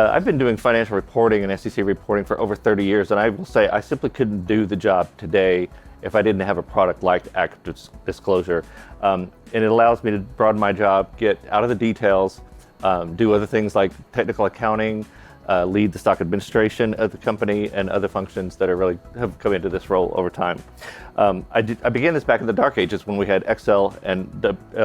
I've been doing financial reporting and SEC reporting for over 30 years, and I will say I simply couldn't do the job today if I didn't have a product like ActiveDisclosure. And it allows me to broaden my job, get out of the details, do other things like technical accounting, lead the stock administration of the company, and other functions that have come into this role over time. I began this back in the dark ages when we had Excel and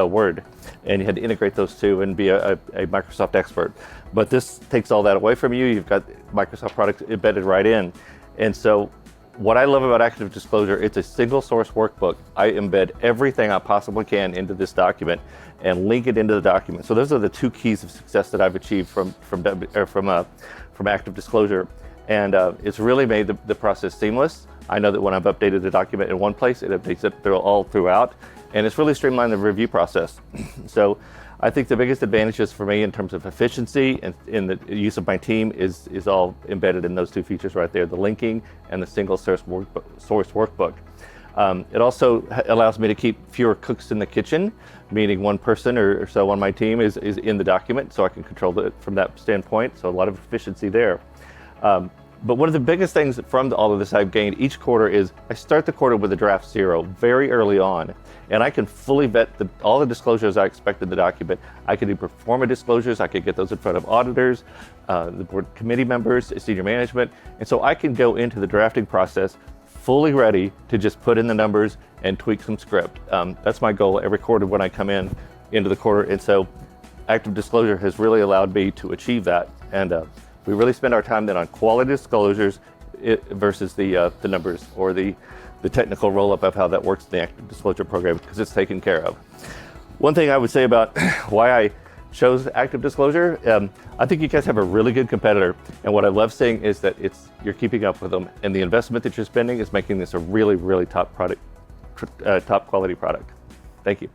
Word, and you had to integrate those two and be a Microsoft expert. But this takes all that away from you. You've got Microsoft products embedded right in. And so what I love about ActiveDisclosure, it's a single source workbook. I embed everything I possibly can into this document and link it into the document. So those are the two keys of success that I've achieved from ActiveDisclosure. And it's really made the process seamless. I know that when I've updated the document in one place, it updates it all throughout. And it's really streamlined the review process. So I think the biggest advantages for me in terms of efficiency and in the use of my team is all embedded in those two features right there, the linking and the single source workbook. It also allows me to keep fewer cooks in the kitchen, meaning one person or so on my team is in the document, so I can control it from that standpoint, so a lot of efficiency there. But one of the biggest things from all of this I've gained each quarter is I start the quarter with a draft 0 very early on, and I can fully vet all the disclosures I expect in the document. I can do pro forma disclosures, I can get those in front of auditors, the board committee members, senior management, and so I can go into the drafting process fully ready to just put in the numbers and tweak some script. That's my goal every quarter when I come into the quarter, and so ActiveDisclosure has really allowed me to achieve that. And we really spend our time then on quality disclosures versus the numbers or the technical roll-up of how that works in the ActiveDisclosure program, because it's taken care of. One thing I would say about why I chose ActiveDisclosure, I think you guys have a really good competitor, and what I love seeing is that you're keeping up with them, and the investment that you're spending is making this a really, really top quality product. Thank you.